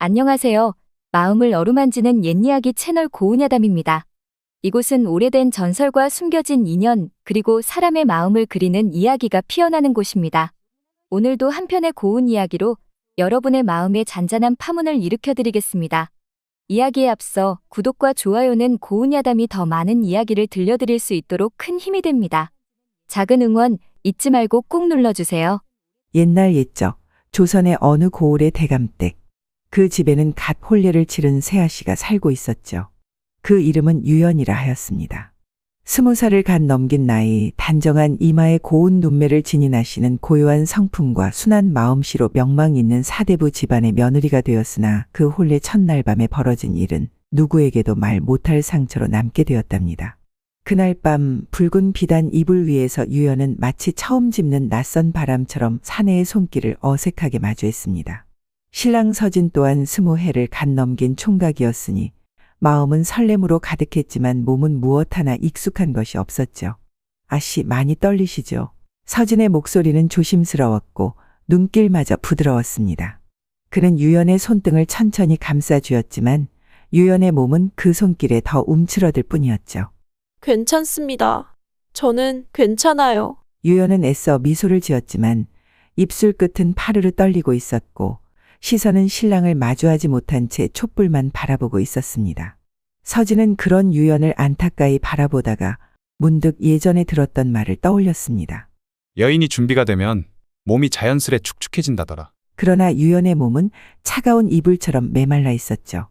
안녕하세요. 마음을 어루만지는 옛이야기 채널 고은야담입니다. 이곳은 오래된 전설과 숨겨진 인연, 그리고 사람의 마음을 그리는 이야기가 피어나는 곳입니다. 오늘도 한 편의 고운 이야기로 여러분의 마음에 잔잔한 파문을 일으켜드리겠습니다. 이야기에 앞서 구독과 좋아요는 고은야담이 더 많은 이야기를 들려드릴 수 있도록 큰 힘이 됩니다. 작은 응원 잊지 말고 꼭 눌러주세요. 옛날 옛적 조선의 어느 고을의 대감댁. 그 집에는 갓 혼례를 치른 새아씨가 살고 있었죠. 그 이름은 유연이라 하였습니다. 20살을 갓 넘긴 나이 단정한 이마에 고운 눈매를 지닌 아씨는 고요한 성품과 순한 마음씨로 명망 있는 사대부 집안의 며느리가 되었으나 그 혼례 첫날 밤에 벌어진 일은 누구에게도 말 못할 상처로 남게 되었답니다. 그날 밤 붉은 비단 이불 위에서 유연은 마치 처음 짚는 낯선 바람처럼 사내의 손길을 어색하게 마주했습니다. 신랑 서진 또한 20해를 갓 넘긴 총각이었으니 마음은 설렘으로 가득했지만 몸은 무엇 하나 익숙한 것이 없었죠. 아씨, 많이 떨리시죠? 서진의 목소리는 조심스러웠고 눈길마저 부드러웠습니다. 그는 유연의 손등을 천천히 감싸주었지만 유연의 몸은 그 손길에 더 움츠러들 뿐이었죠. 괜찮습니다. 저는 괜찮아요. 유연은 애써 미소를 지었지만 입술 끝은 파르르 떨리고 있었고 시선은 신랑을 마주하지 못한 채 촛불만 바라보고 있었습니다. 서진은 그런 유연을 안타까이 바라보다가 문득 예전에 들었던 말을 떠올렸습니다. 여인이 준비가 되면 몸이 자연스레 축축해진다더라. 그러나 유연의 몸은 차가운 이불처럼 메말라 있었죠.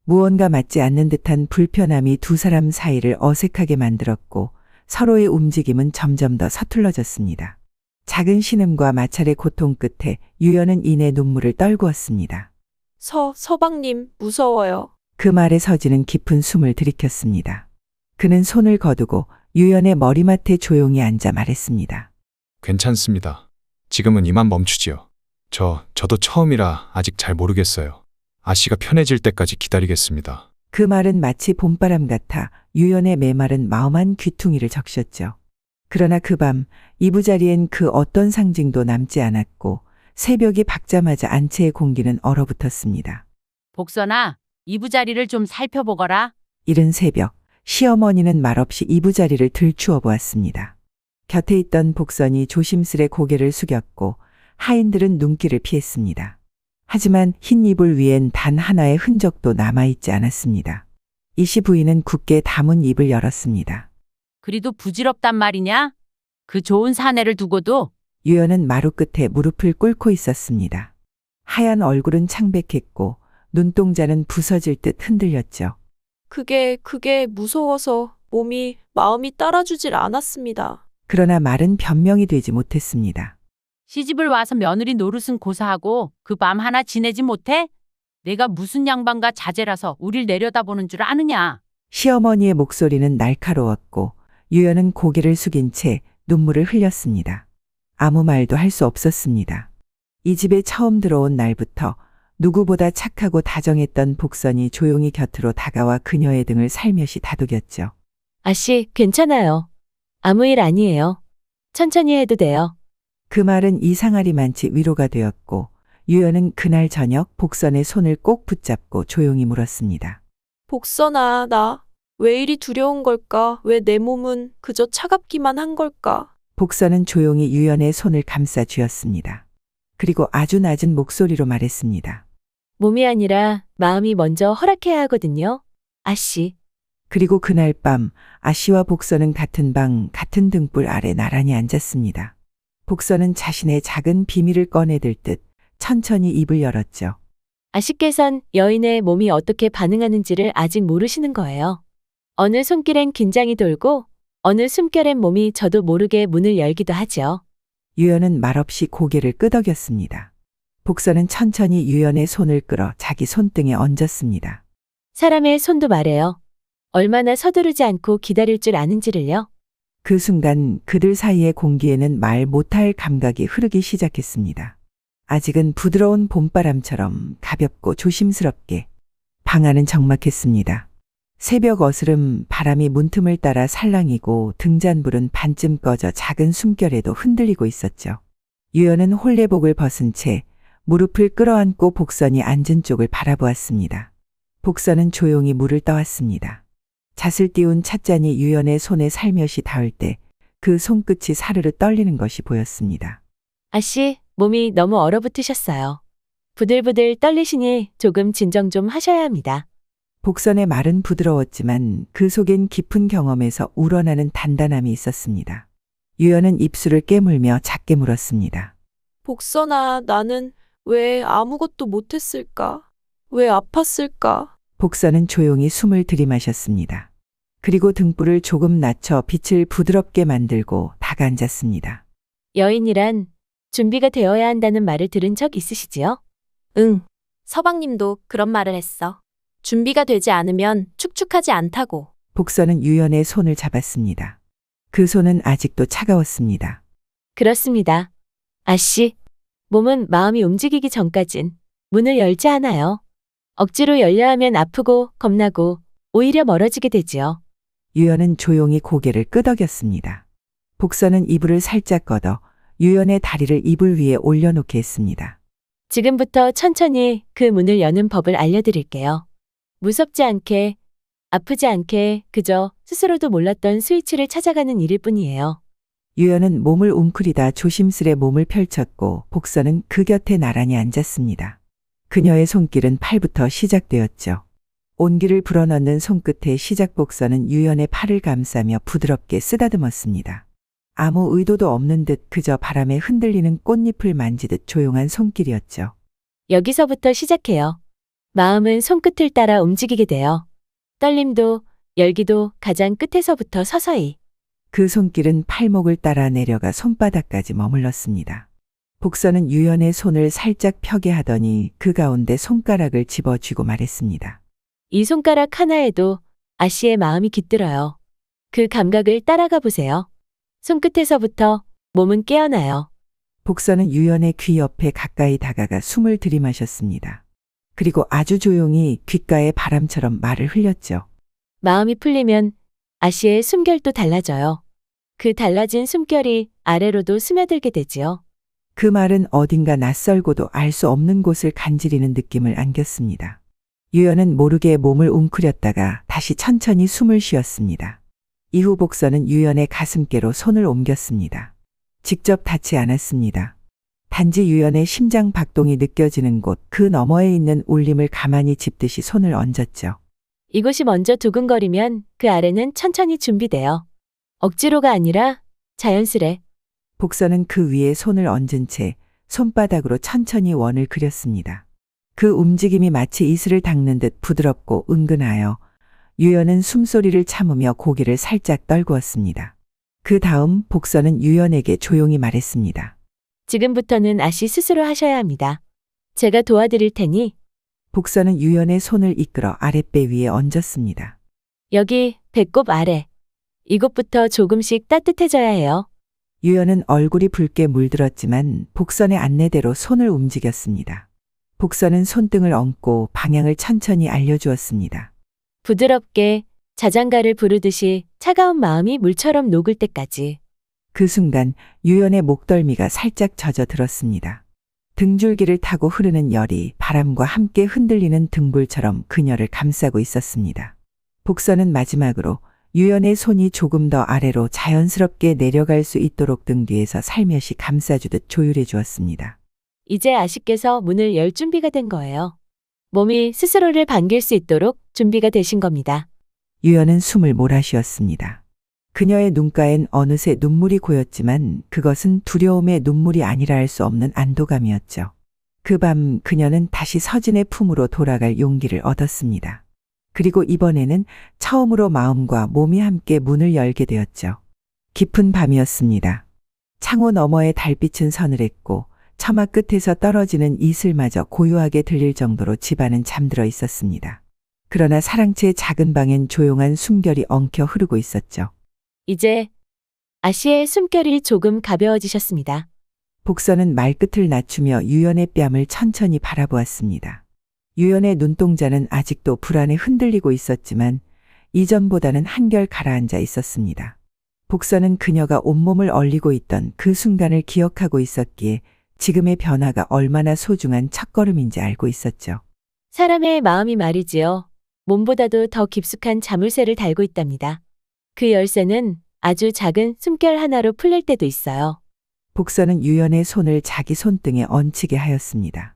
무언가 맞지 않는 듯한 불편함이 두 사람 사이를 어색하게 만들었고 서로의 움직임은 점점 더 서툴러졌습니다. 작은 신음과 마찰의 고통 끝에 유연은 이내 눈물을 떨구었습니다. 서방님, 무서워요. 그 말에 서진은 깊은 숨을 들이켰습니다. 그는 손을 거두고 유연의 머리맡에 조용히 앉아 말했습니다. 괜찮습니다. 지금은 이만 멈추지요. 저도 처음이라 아직 잘 모르겠어요. 아씨가 편해질 때까지 기다리겠습니다. 그 말은 마치 봄바람 같아 유연의 메마른 마음 한 귀퉁이를 적셨죠. 그러나 그 밤 이부자리엔 그 어떤 상징도 남지 않았고 새벽이 밝자마자 안채의 공기는 얼어붙었습니다. 복선아, 이부자리를 좀 살펴보거라. 이른 새벽 시어머니는 말없이 이부자리를 들추어 보았습니다. 곁에 있던 복선이 조심스레 고개를 숙였고 하인들은 눈길을 피했습니다. 하지만 흰 이불 위엔 단 하나의 흔적도 남아있지 않았습니다. 이시 부인은 굳게 담은 입을 열었습니다. 그리도 부질없단 말이냐? 그 좋은 사내를 두고도. 유연은 마루 끝에 무릎을 꿇고 있었습니다. 하얀 얼굴은 창백했고 눈동자는 부서질 듯 흔들렸죠. 그게 무서워서 마음이 따라주질 않았습니다. 그러나 말은 변명이 되지 못했습니다. 시집을 와서 며느리 노릇은 고사하고 그 밤 하나 지내지 못해? 내가 무슨 양반과 자제라서 우릴 내려다보는 줄 아느냐? 시어머니의 목소리는 날카로웠고 유연은 고개를 숙인 채 눈물을 흘렸습니다. 아무 말도 할 수 없었습니다. 이 집에 처음 들어온 날부터 누구보다 착하고 다정했던 복선이 조용히 곁으로 다가와 그녀의 등을 살며시 다독였죠. 아씨, 괜찮아요. 아무 일 아니에요. 천천히 해도 돼요. 그 말은 이상하리만치 위로가 되었고 유연은 그날 저녁 복선의 손을 꼭 붙잡고 조용히 물었습니다. 복선아, 나 왜 이리 두려운 걸까? 왜 내 몸은 그저 차갑기만 한 걸까? 복선은 조용히 유연의 손을 감싸 쥐었습니다. 그리고 아주 낮은 목소리로 말했습니다. 몸이 아니라 마음이 먼저 허락해야 하거든요. 아씨. 그리고 그날 밤 아씨와 복선은 같은 방 같은 등불 아래 나란히 앉았습니다. 복선은 자신의 작은 비밀을 꺼내들 듯 천천히 입을 열었죠. 아씨께선 여인의 몸이 어떻게 반응하는지를 아직 모르시는 거예요. 어느 손길엔 긴장이 돌고 어느 숨결엔 몸이 저도 모르게 문을 열기도 하죠. 유연은 말없이 고개를 끄덕였습니다. 복선은 천천히 유연의 손을 끌어 자기 손등에 얹었습니다. 사람의 손도 말해요. 얼마나 서두르지 않고 기다릴 줄 아는지를요. 그 순간 그들 사이의 공기에는 말 못할 감각이 흐르기 시작했습니다. 아직은 부드러운 봄바람처럼 가볍고 조심스럽게. 방 안은 적막했습니다. 새벽 어스름 바람이 문틈을 따라 살랑이고 등잔불은 반쯤 꺼져 작은 숨결에도 흔들리고 있었죠. 유연은 홀레복을 벗은 채 무릎을 끌어안고 복선이 앉은 쪽을 바라보았습니다. 복선은 조용히 물을 떠왔습니다. 잣을 띄운 찻잔이 유연의 손에 살며시 닿을 때 그 손끝이 사르르 떨리는 것이 보였습니다. 아씨, 몸이 너무 얼어붙으셨어요. 부들부들 떨리시니 조금 진정 좀 하셔야 합니다. 복선의 말은 부드러웠지만 그 속엔 깊은 경험에서 우러나는 단단함이 있었습니다. 유연은 입술을 깨물며 작게 물었습니다. 복선아, 나는 왜 아무것도 못했을까? 왜 아팠을까? 복선은 조용히 숨을 들이마셨습니다. 그리고 등불을 조금 낮춰 빛을 부드럽게 만들고 다가앉았습니다. 여인이란 준비가 되어야 한다는 말을 들은 적 있으시지요? 응. 서방님도 그런 말을 했어. 준비가 되지 않으면 축축하지 않다고. 복선은 유연의 손을 잡았습니다. 그 손은 아직도 차가웠습니다. 그렇습니다. 아씨, 몸은 마음이 움직이기 전까진 문을 열지 않아요. 억지로 열려 하면 아프고 겁나고 오히려 멀어지게 되지요. 유연은 조용히 고개를 끄덕였습니다. 복선은 이불을 살짝 걷어 유연의 다리를 이불 위에 올려놓게 했습니다. 지금부터 천천히 그 문을 여는 법을 알려드릴게요. 무섭지 않게, 아프지 않게 그저 스스로도 몰랐던 스위치를 찾아가는 일일 뿐이에요. 유연은 몸을 웅크리다 조심스레 몸을 펼쳤고 복선은 그 곁에 나란히 앉았습니다. 그녀의 손길은 팔부터 시작되었죠. 온기를 불어넣는 손끝에 시작 복선은 유연의 팔을 감싸며 부드럽게 쓰다듬었습니다. 아무 의도도 없는 듯 그저 바람에 흔들리는 꽃잎을 만지듯 조용한 손길이었죠. 여기서부터 시작해요. 마음은 손끝을 따라 움직이게 돼요. 떨림도 열기도 가장 끝에서부터 서서히. 그 손길은 팔목을 따라 내려가 손바닥까지 머물렀습니다. 복선은 유연의 손을 살짝 펴게 하더니 그 가운데 손가락을 집어쥐고 말했습니다. 이 손가락 하나에도 아씨의 마음이 깃들어요. 그 감각을 따라가 보세요. 손끝에서부터 몸은 깨어나요. 복선은 유연의 귀 옆에 가까이 다가가 숨을 들이마셨습니다. 그리고 아주 조용히 귓가에 바람처럼 말을 흘렸죠. 마음이 풀리면 아씨의 숨결도 달라져요. 그 달라진 숨결이 아래로도 스며들게 되지요. 그 말은 어딘가 낯설고도 알 수 없는 곳을 간지리는 느낌을 안겼습니다. 유연은 모르게 몸을 웅크렸다가 다시 천천히 숨을 쉬었습니다. 이후 복선은 유연의 가슴께로 손을 옮겼습니다. 직접 닿지 않았습니다. 단지 유연의 심장 박동이 느껴지는 곳 그 너머에 있는 울림을 가만히 짚듯이 손을 얹었죠. 이곳이 먼저 두근거리면 그 아래는 천천히 준비돼요. 억지로가 아니라 자연스레. 복선은 그 위에 손을 얹은 채 손바닥으로 천천히 원을 그렸습니다. 그 움직임이 마치 이슬을 닦는 듯 부드럽고 은근하여 유연은 숨소리를 참으며 고개를 살짝 떨구었습니다. 그 다음 복선은 유연에게 조용히 말했습니다. 지금부터는 아씨 스스로 하셔야 합니다. 제가 도와드릴 테니 복선은 유연의 손을 이끌어 아랫배 위에 얹었습니다. 여기 배꼽 아래. 이곳부터 조금씩 따뜻해져야 해요. 유연은 얼굴이 붉게 물들었지만 복선의 안내대로 손을 움직였습니다. 복선은 손등을 얹고 방향을 천천히 알려주었습니다. 부드럽게 자장가를 부르듯이 차가운 마음이 물처럼 녹을 때까지. 그 순간 유연의 목덜미가 살짝 젖어들었습니다. 등줄기를 타고 흐르는 열이 바람과 함께 흔들리는 등불처럼 그녀를 감싸고 있었습니다. 복선은 마지막으로 유연의 손이 조금 더 아래로 자연스럽게 내려갈 수 있도록 등 뒤에서 살며시 감싸주듯 조율해 주었습니다. 이제 아씨께서 문을 열 준비가 된 거예요. 몸이 스스로를 반길 수 있도록 준비가 되신 겁니다. 유연은 숨을 몰아쉬었습니다. 그녀의 눈가엔 어느새 눈물이 고였지만 그것은 두려움의 눈물이 아니라 할 수 없는 안도감이었죠. 그 밤 그녀는 다시 서진의 품으로 돌아갈 용기를 얻었습니다. 그리고 이번에는 처음으로 마음과 몸이 함께 문을 열게 되었죠. 깊은 밤이었습니다. 창호 너머의 달빛은 서늘했고 처마 끝에서 떨어지는 이슬마저 고요하게 들릴 정도로 집안은 잠들어 있었습니다. 그러나 사랑채의 작은 방엔 조용한 숨결이 엉켜 흐르고 있었죠. 이제 아씨의 숨결이 조금 가벼워지셨습니다. 복선은 말끝을 낮추며 유연의 뺨을 천천히 바라보았습니다. 유연의 눈동자는 아직도 불안에 흔들리고 있었지만 이전보다는 한결 가라앉아 있었습니다. 복선은 그녀가 온몸을 얼리고 있던 그 순간을 기억하고 있었기에 지금의 변화가 얼마나 소중한 첫걸음인지 알고 있었죠. 사람의 마음이 말이지요. 몸보다도 더 깊숙한 자물쇠를 달고 있답니다. 그 열쇠는 아주 작은 숨결 하나로 풀릴 때도 있어요. 복선은 유연의 손을 자기 손등에 얹히게 하였습니다.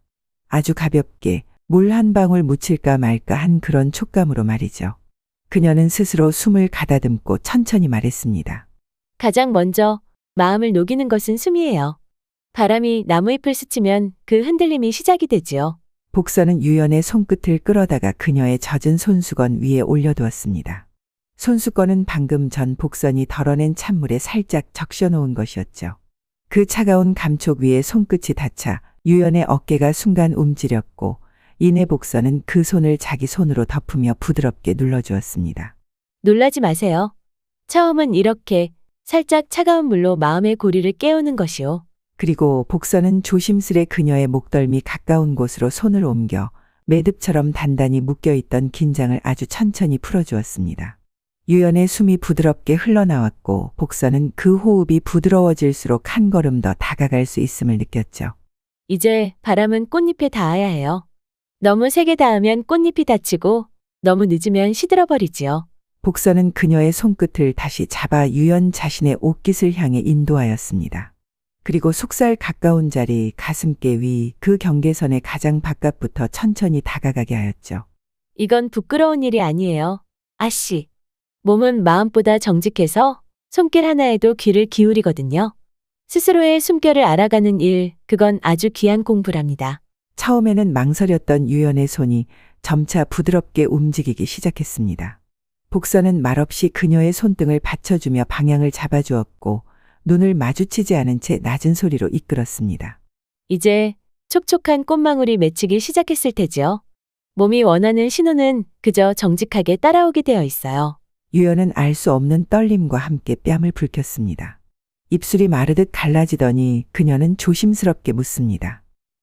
아주 가볍게 물 한 방울 묻힐까 말까 한 그런 촉감으로 말이죠. 그녀는 스스로 숨을 가다듬고 천천히 말했습니다. 가장 먼저 마음을 녹이는 것은 숨이에요. 바람이 나무잎을 스치면 그 흔들림이 시작이 되지요. 복선은 유연의 손끝을 끌어다가 그녀의 젖은 손수건 위에 올려두었습니다. 손수건은 방금 전 복선이 덜어낸 찬물에 살짝 적셔놓은 것이었죠. 그 차가운 감촉 위에 손끝이 닿자 유연의 어깨가 순간 움츠렸고 이내 복선은 그 손을 자기 손으로 덮으며 부드럽게 눌러주었습니다. 놀라지 마세요. 처음은 이렇게 살짝 차가운 물로 마음의 고리를 깨우는 것이요. 그리고 복선은 조심스레 그녀의 목덜미 가까운 곳으로 손을 옮겨 매듭처럼 단단히 묶여있던 긴장을 아주 천천히 풀어주었습니다. 유연의 숨이 부드럽게 흘러나왔고 복선은 그 호흡이 부드러워질수록 한 걸음 더 다가갈 수 있음을 느꼈죠. 이제 바람은 꽃잎에 닿아야 해요. 너무 세게 닿으면 꽃잎이 다치고 너무 늦으면 시들어버리지요. 복선은 그녀의 손끝을 다시 잡아 유연 자신의 옷깃을 향해 인도하였습니다. 그리고 속살 가까운 자리 가슴께 위 그 경계선의 가장 바깥부터 천천히 다가가게 하였죠. 이건 부끄러운 일이 아니에요. 아씨. 몸은 마음보다 정직해서 손길 하나에도 귀를 기울이거든요. 스스로의 숨결을 알아가는 일, 그건 아주 귀한 공부랍니다. 처음에는 망설였던 유연의 손이 점차 부드럽게 움직이기 시작했습니다. 복선은 말없이 그녀의 손등을 받쳐주며 방향을 잡아주었고 눈을 마주치지 않은 채 낮은 소리로 이끌었습니다. 이제 촉촉한 꽃망울이 맺히기 시작했을 테지요. 몸이 원하는 신호는 그저 정직하게 따라오게 되어 있어요. 유연은 알 수 없는 떨림과 함께 뺨을 불켰습니다. 입술이 마르듯 갈라지더니 그녀는 조심스럽게 묻습니다.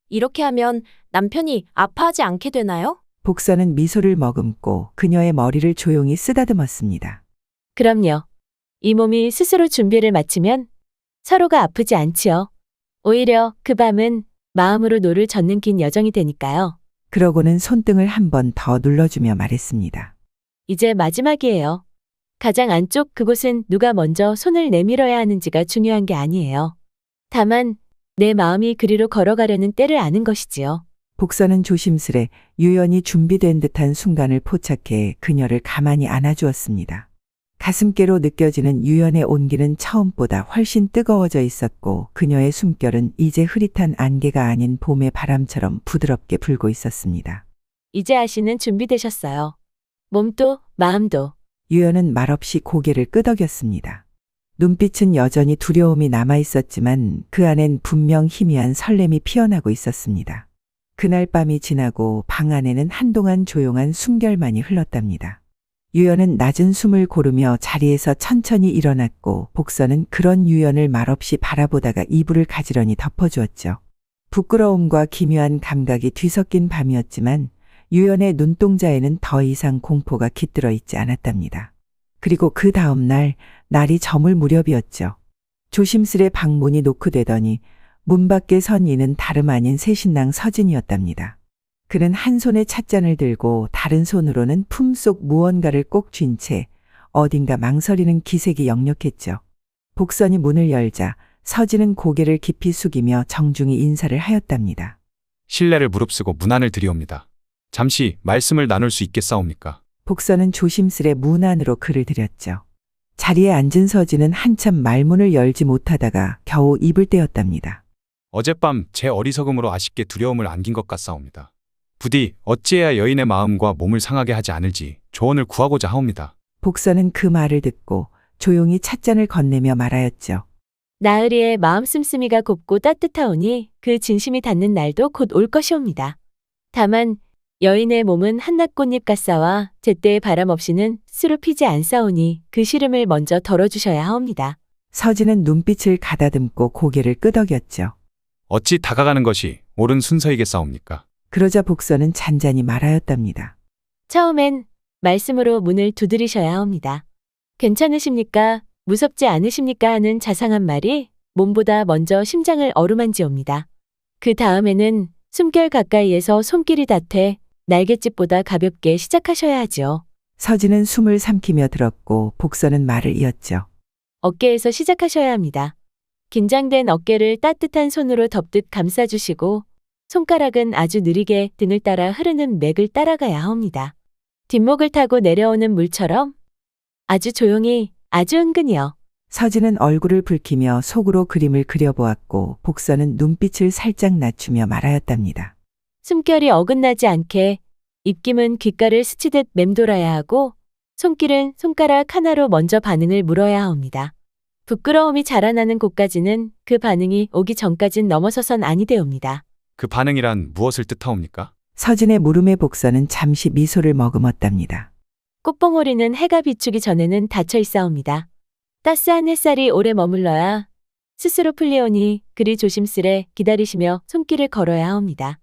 이렇게 하면 남편이 아파하지 않게 되나요? 복선은 미소를 머금고 그녀의 머리를 조용히 쓰다듬었습니다. 그럼요. 이 몸이 스스로 준비를 마치면 서로가 아프지 않지요. 오히려 그 밤은 마음으로 노를 젓는 긴 여정이 되니까요. 그러고는 손등을 한 번 더 눌러주며 말했습니다. 이제 마지막이에요. 가장 안쪽 그곳은 누가 먼저 손을 내밀어야 하는지가 중요한 게 아니에요. 다만 내 마음이 그리로 걸어가려는 때를 아는 것이지요. 복선은 조심스레 유연이 준비된 듯한 순간을 포착해 그녀를 가만히 안아주었습니다. 가슴께로 느껴지는 유연의 온기는 처음보다 훨씬 뜨거워져 있었고 그녀의 숨결은 이제 흐릿한 안개가 아닌 봄의 바람처럼 부드럽게 불고 있었습니다. 이제 아씨는 준비되셨어요. 몸도 마음도. 유연은 말없이 고개를 끄덕였습니다. 눈빛은 여전히 두려움이 남아 있었지만 그 안엔 분명 희미한 설렘이 피어나고 있었습니다. 그날 밤이 지나고 방 안에는 한동안 조용한 숨결만이 흘렀답니다. 유연은 낮은 숨을 고르며 자리에서 천천히 일어났고 복선은 그런 유연을 말없이 바라보다가 이불을 가지런히 덮어주었죠. 부끄러움과 기묘한 감각이 뒤섞인 밤이었지만 유연의 눈동자에는 더 이상 공포가 깃들어 있지 않았답니다. 그리고 그 다음 날 날이 저물 무렵이었죠. 조심스레 방문이 노크되더니 문 밖에 선 이는 다름 아닌 새신랑 서진이었답니다. 그는 한 손에 찻잔을 들고 다른 손으로는 품속 무언가를 꼭 쥔 채 어딘가 망설이는 기색이 역력했죠. 복선이 문을 열자 서진은 고개를 깊이 숙이며 정중히 인사를 하였답니다. 신뢰를 무릅쓰고 문안을 드리옵니다. 잠시 말씀을 나눌 수 있겠사옵니까? 복선은 조심스레 문 안으로 글을 들였죠. 자리에 앉은 서진은 한참 말문을 열지 못하다가 겨우 입을 떼었답니다. 어젯밤 제 어리석음으로 아쉽게 두려움을 안긴 것 같사옵니다. 부디 어찌해야 여인의 마음과 몸을 상하게 하지 않을지 조언을 구하고자 하옵니다. 복선은 그 말을 듣고 조용히 찻잔을 건네며 말하였죠. 나으리의 마음 씀씀이가 곱고 따뜻하오니 그 진심이 닿는 날도 곧 올 것이옵니다. 다만 여인의 몸은 한낮 꽃잎 같사와 제때의 바람 없이는 스루 피지 않사오니 그 시름을 먼저 덜어주셔야 하옵니다. 서진은 눈빛을 가다듬고 고개를 끄덕였죠. 어찌 다가가는 것이 옳은 순서이겠사옵니까? 그러자 복선은 잔잔히 말하였답니다. 처음엔 말씀으로 문을 두드리셔야 합니다. 괜찮으십니까? 무섭지 않으십니까? 하는 자상한 말이 몸보다 먼저 심장을 어루만지옵니다. 그 다음에는 숨결 가까이에서 손길이 닿되 날갯짓보다 가볍게 시작하셔야 하죠. 서진은 숨을 삼키며 들었고 복선은 말을 이었죠. 어깨에서 시작하셔야 합니다. 긴장된 어깨를 따뜻한 손으로 덮듯 감싸주시고 손가락은 아주 느리게 등을 따라 흐르는 맥을 따라가야 합니다. 뒷목을 타고 내려오는 물처럼 아주 조용히, 아주 은근히요. 서진은 얼굴을 붉히며 속으로 그림을 그려보았고 복선은 눈빛을 살짝 낮추며 말하였답니다. 숨결이 어긋나지 않게 입김은 귓가를 스치듯 맴돌아야 하고 손길은 손가락 하나로 먼저 반응을 물어야 합니다. 부끄러움이 자라나는 곳까지는 그 반응이 오기 전까진 넘어서선 아니 되옵니다. 그 반응이란 무엇을 뜻하옵니까? 서진의 물음에 복선은 잠시 미소를 머금었답니다. 꽃봉오리는 해가 비추기 전에는 닫혀 있사옵니다. 따스한 햇살이 오래 머물러야 스스로 풀리오니 그리 조심스레 기다리시며 손길을 걸어야 합니다.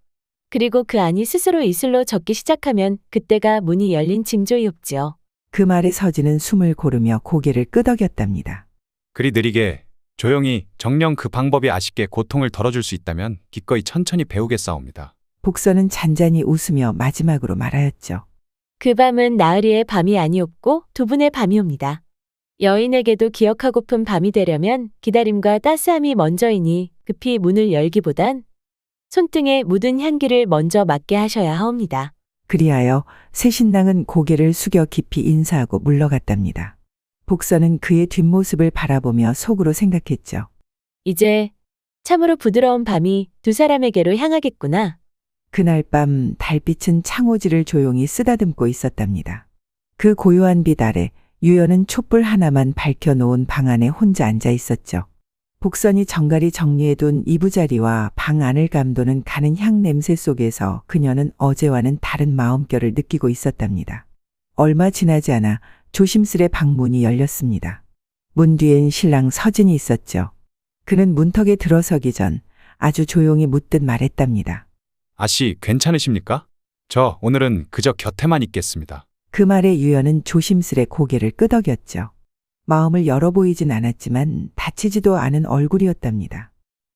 그리고 그 안이 스스로 이슬로 젖기 시작하면 그때가 문이 열린 징조이옵지요. 그 말에 서진은 숨을 고르며 고개를 끄덕였답니다. 그리 느리게 조용히 정녕 그 방법이 아쉽게 고통을 덜어줄 수 있다면 기꺼이 천천히 배우겠사옵니다. 복선은 잔잔히 웃으며 마지막으로 말하였죠. 그 밤은 나으리의 밤이 아니옵고 두 분의 밤이옵니다. 여인에게도 기억하고픈 밤이 되려면 기다림과 따스함이 먼저이니 급히 문을 열기보단 손등에 묻은 향기를 먼저 맡게 하셔야 하옵니다. 그리하여 새 신랑은 고개를 숙여 깊이 인사하고 물러갔답니다. 복선은 그의 뒷모습을 바라보며 속으로 생각했죠. 이제 참으로 부드러운 밤이 두 사람에게로 향하겠구나. 그날 밤 달빛은 창호지를 조용히 쓰다듬고 있었답니다. 그 고요한 빛 아래 유연은 촛불 하나만 밝혀놓은 방 안에 혼자 앉아 있었죠. 복선이 정갈이 정리해둔 이부자리와 방 안을 감도는 가는 향 냄새 속에서 그녀는 어제와는 다른 마음결을 느끼고 있었답니다. 얼마 지나지 않아 조심스레 방문이 열렸습니다. 문 뒤엔 신랑 서진이 있었죠. 그는 문턱에 들어서기 전 아주 조용히 묻듯 말했답니다. 아씨, 괜찮으십니까? 저 오늘은 그저 곁에만 있겠습니다. 그 말에 유연은 조심스레 고개를 끄덕였죠. 마음을 열어 보이진 않았지만 다치지도 않은 얼굴이었답니다.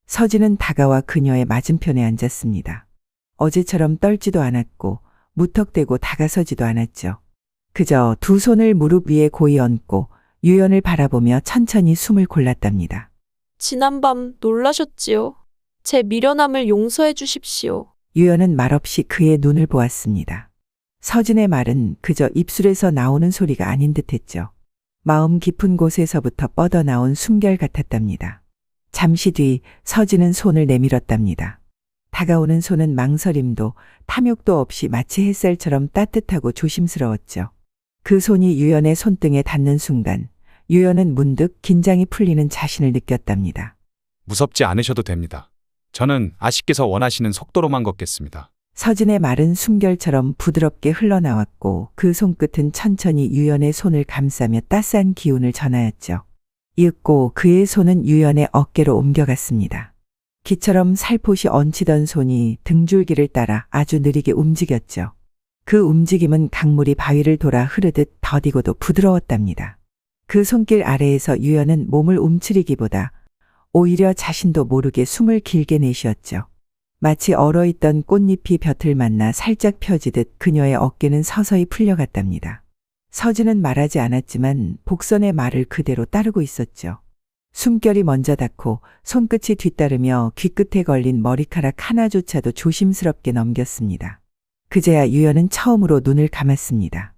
서진은 다가와 그녀의 맞은편에 앉았습니다. 어제처럼 떨지도 않았고 무턱대고 다가서지도 않았죠. 그저 두 손을 무릎 위에 고이 얹고 유연을 바라보며 천천히 숨을 골랐답니다. 지난밤 놀라셨지요? 제 미련함을 용서해 주십시오. 유연은 말없이 그의 눈을 보았습니다. 서진의 말은 그저 입술에서 나오는 소리가 아닌 듯했죠. 마음 깊은 곳에서부터 뻗어나온 숨결 같았답니다. 잠시 뒤 서진은 손을 내밀었답니다. 다가오는 손은 망설임도 탐욕도 없이 마치 햇살처럼 따뜻하고 조심스러웠죠. 그 손이 유연의 손등에 닿는 순간 유연은 문득 긴장이 풀리는 자신을 느꼈답니다. 무섭지 않으셔도 됩니다. 저는 아씨께서 원하시는 속도로만 걷겠습니다. 서진의 말은 숨결처럼 부드럽게 흘러나왔고 그 손끝은 천천히 유연의 손을 감싸며 따스한 기운을 전하였죠. 이윽고 그의 손은 유연의 어깨로 옮겨갔습니다. 기처럼 살포시 얹히던 손이 등줄기를 따라 아주 느리게 움직였죠. 그 움직임은 강물이 바위를 돌아 흐르듯 더디고도 부드러웠답니다. 그 손길 아래에서 유연은 몸을 움츠리기보다 오히려 자신도 모르게 숨을 길게 내쉬었죠. 마치 얼어있던 꽃잎이 볕을 만나 살짝 펴지듯 그녀의 어깨는 서서히 풀려갔답니다. 서진은 말하지 않았지만 복선의 말을 그대로 따르고 있었죠. 숨결이 먼저 닿고 손끝이 뒤따르며 귀끝에 걸린 머리카락 하나조차도 조심스럽게 넘겼습니다. 그제야 유연은 처음으로 눈을 감았습니다.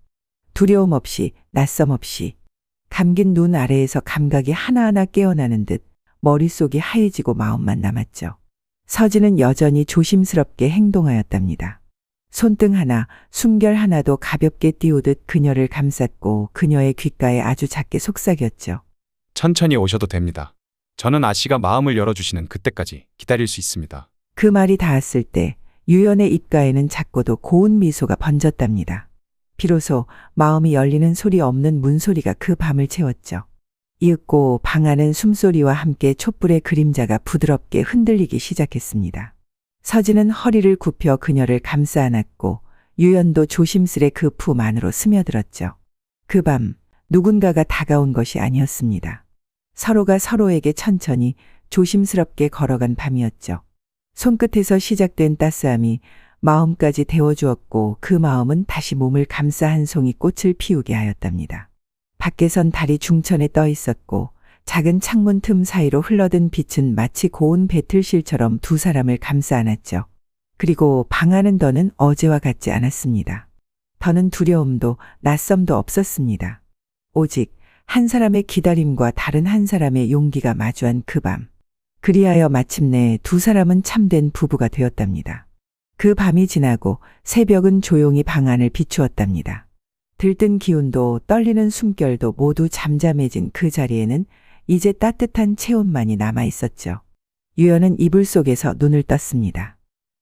두려움 없이 낯섦 없이 감긴 눈 아래에서 감각이 하나하나 깨어나는 듯 머릿속이 하얘지고 마음만 남았죠. 서진은 여전히 조심스럽게 행동하였답니다. 손등 하나, 숨결 하나도 가볍게 띄우듯 그녀를 감쌌고 그녀의 귓가에 아주 작게 속삭였죠. 천천히 오셔도 됩니다. 저는 아씨가 마음을 열어주시는 그때까지 기다릴 수 있습니다. 그 말이 닿았을 때 유연의 입가에는 작고도 고운 미소가 번졌답니다. 비로소 마음이 열리는 소리 없는 문소리가 그 밤을 채웠죠. 이윽고 방 안은 숨소리와 함께 촛불의 그림자가 부드럽게 흔들리기 시작했습니다. 서진은 허리를 굽혀 그녀를 감싸 안았고 유연도 조심스레 그 품 안으로 스며들었죠. 그 밤 누군가가 다가온 것이 아니었습니다. 서로가 서로에게 천천히 조심스럽게 걸어간 밤이었죠. 손끝에서 시작된 따스함이 마음까지 데워주었고 그 마음은 다시 몸을 감싸 한 송이 꽃을 피우게 하였답니다. 밖에선 달이 중천에 떠 있었고 작은 창문 틈 사이로 흘러든 빛은 마치 고운 배틀실처럼 두 사람을 감싸 안았죠. 그리고 방 안은 더는 어제와 같지 않았습니다. 더는 두려움도 낯섦도 없었습니다. 오직 한 사람의 기다림과 다른 한 사람의 용기가 마주한 그 밤. 그리하여 마침내 두 사람은 참된 부부가 되었답니다. 그 밤이 지나고 새벽은 조용히 방 안을 비추었답니다. 들뜬 기운도 떨리는 숨결도 모두 잠잠해진 그 자리에는 이제 따뜻한 체온만이 남아 있었죠. 유연은 이불 속에서 눈을 떴습니다.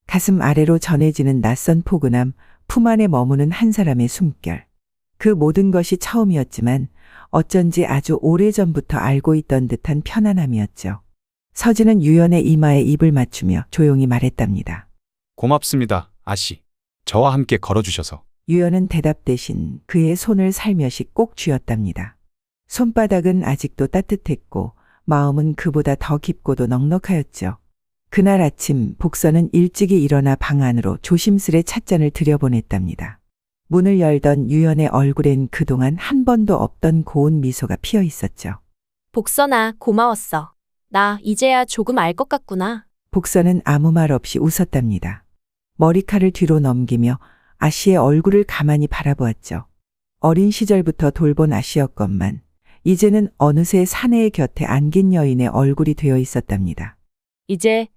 가슴 아래로 전해지는 낯선 포근함, 품 안에 머무는 한 사람의 숨결. 그 모든 것이 처음이었지만 어쩐지 아주 오래전부터 알고 있던 듯한 편안함이었죠. 서진은 유연의 이마에 입을 맞추며 조용히 말했답니다. 고맙습니다, 아씨. 저와 함께 걸어주셔서. 유연은 대답 대신 그의 손을 살며시 꼭 쥐었답니다. 손바닥은 아직도 따뜻했고 마음은 그보다 더 깊고도 넉넉하였죠. 그날 아침 복선은 일찍이 일어나 방 안으로 조심스레 찻잔을 들여보냈답니다. 문을 열던 유연의 얼굴엔 그동안 한 번도 없던 고운 미소가 피어 있었죠. 복선아, 고마웠어. 나 이제야 조금 알 것 같구나. 복선은 아무 말 없이 웃었답니다. 머리칼을 뒤로 넘기며 아씨의 얼굴을 가만히 바라보았죠. 어린 시절부터 돌본 아씨였건만 이제는 어느새 사내의 곁에 안긴 여인의 얼굴이 되어 있었답니다. 이제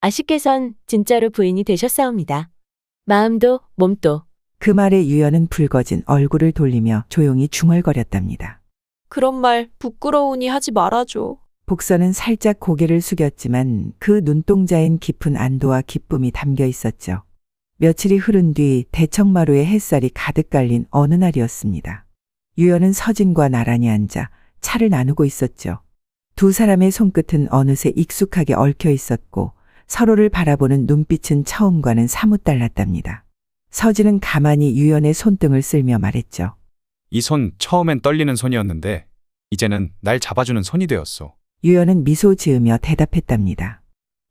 아씨께선 진짜로 부인이 되셨사옵니다. 마음도 몸도. 그 말에 유연은 붉어진 얼굴을 돌리며 조용히 중얼거렸답니다. 그런 말 부끄러우니 하지 말아줘. 복선은 살짝 고개를 숙였지만 그 눈동자엔 깊은 안도와 기쁨이 담겨 있었죠. 며칠이 흐른 뒤 대청마루에 햇살이 가득 깔린 어느 날이었습니다. 유연은 서진과 나란히 앉아 차를 나누고 있었죠. 두 사람의 손끝은 어느새 익숙하게 얽혀 있었고 서로를 바라보는 눈빛은 처음과는 사뭇 달랐답니다. 서진은 가만히 유연의 손등을 쓸며 말했죠. 이 손 처음엔 떨리는 손이었는데 이제는 날 잡아주는 손이 되었소. 유연은 미소 지으며 대답했답니다.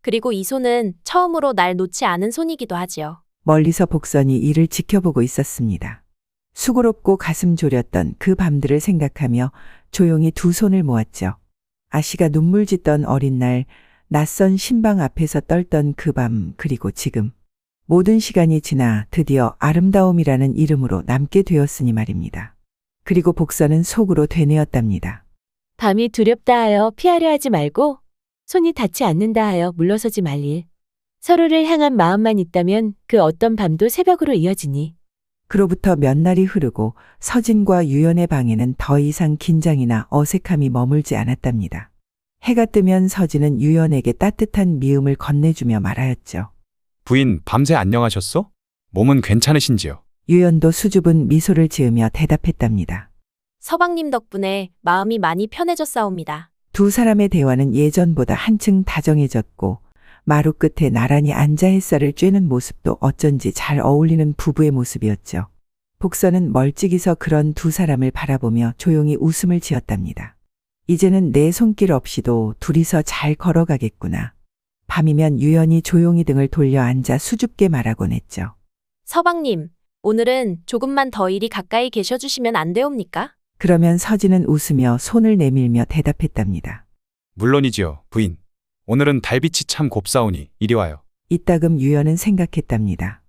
그리고 이 손은 처음으로 날 놓지 않은 손이기도 하지요. 멀리서 복선이 이를 지켜보고 있었습니다. 수고롭고 가슴 졸였던 그 밤들을 생각하며 조용히 두 손을 모았죠. 아씨가 눈물 짓던 어린 날, 낯선 신방 앞에서 떨던 그 밤, 그리고 지금. 모든 시간이 지나 드디어 아름다움이라는 이름으로 남게 되었으니 말입니다. 그리고 복선은 속으로 되뇌었답니다. 밤이 두렵다 하여 피하려 하지 말고 손이 닿지 않는다 하여 물러서지 말일. 서로를 향한 마음만 있다면 그 어떤 밤도 새벽으로 이어지니. 그로부터 몇 날이 흐르고 서진과 유연의 방에는 더 이상 긴장이나 어색함이 머물지 않았답니다. 해가 뜨면 서진은 유연에게 따뜻한 미움을 건네주며 말하였죠. 부인, 밤새 안녕하셨소? 몸은 괜찮으신지요? 유연도 수줍은 미소를 지으며 대답했답니다. 서방님 덕분에 마음이 많이 편해졌사옵니다. 두 사람의 대화는 예전보다 한층 다정해졌고 마루 끝에 나란히 앉아 햇살을 쬐는 모습도 어쩐지 잘 어울리는 부부의 모습이었죠. 복선은 멀찍이 서 그런 두 사람을 바라보며 조용히 웃음을 지었답니다. 이제는 내 손길 없이도 둘이서 잘 걸어가겠구나. 밤이면 유연히 조용히 등을 돌려 앉아 수줍게 말하곤 했죠. 서방님, 오늘은 조금만 더 이리 가까이 계셔주시면 안 되옵니까? 그러면 서진은 웃으며 손을 내밀며 대답했답니다. 물론이지요, 부인. 오늘은 달빛이 참 곱사오니 이리 와요. 이따금 유연은 생각했답니다.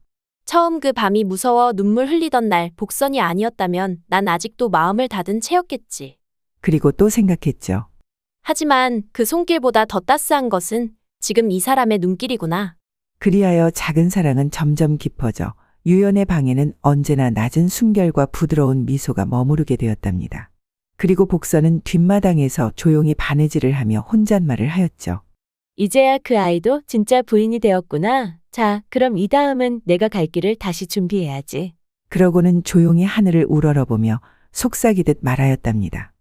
처음 그 밤이 무서워 눈물 흘리던 날 복선이 아니었다면 난 아직도 마음을 닫은 채였겠지. 그리고 또 생각했죠. 하지만 그 손길보다 더 따스한 것은 지금 이 사람의 눈길이구나. 그리하여 작은 사랑은 점점 깊어져 유연의 방에는 언제나 낮은 숨결과 부드러운 미소가 머무르게 되었답니다. 그리고 복선은 뒷마당에서 조용히 바느질을 하며 혼잣말을 하였죠. 이제야 그 아이도 진짜 부인이 되었구나. 자, 그럼 이 다음은 내가 갈 길을 다시 준비해야지. 그러고는 조용히 하늘을 우러러보며 속삭이듯 말하였답니다.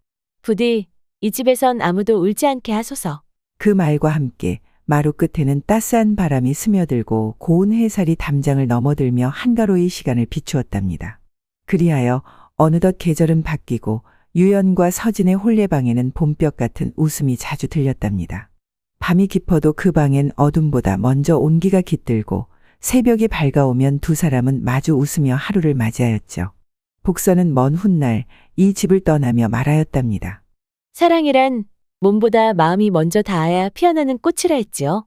부디 이 집에선 아무도 울지 않게 하소서. 그 말과 함께 마루 끝에는 따스한 바람이 스며들고 고운 햇살이 담장을 넘어들며 한가로이 시간을 비추었답니다. 그리하여 어느덧 계절은 바뀌고 유연과 서진의 홀레방에는 봄볕 같은 웃음이 자주 들렸답니다. 밤이 깊어도 그 방엔 어둠보다 먼저 온기가 깃들고 새벽이 밝아오면 두 사람은 마주 웃으며 하루를 맞이하였죠. 복선은 먼 훗날 이 집을 떠나며 말하였답니다. 사랑이란 몸보다 마음이 먼저 닿아야 피어나는 꽃이라 했지요.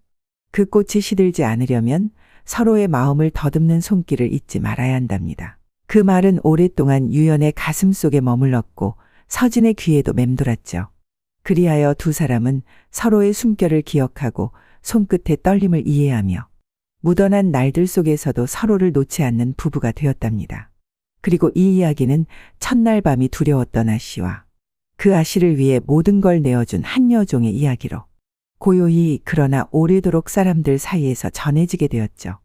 그 꽃이 시들지 않으려면 서로의 마음을 더듬는 손길을 잊지 말아야 한답니다. 그 말은 오랫동안 유연의 가슴 속에 머물렀고 서진의 귀에도 맴돌았죠. 그리하여 두 사람은 서로의 숨결을 기억하고 손끝의 떨림을 이해하며 묻어난 날들 속에서도 서로를 놓지 않는 부부가 되었답니다. 그리고 이 이야기는 첫날 밤이 두려웠던 아씨와 그 아씨를 위해 모든 걸 내어준 한 여종의 이야기로 고요히 그러나 오래도록 사람들 사이에서 전해지게 되었죠.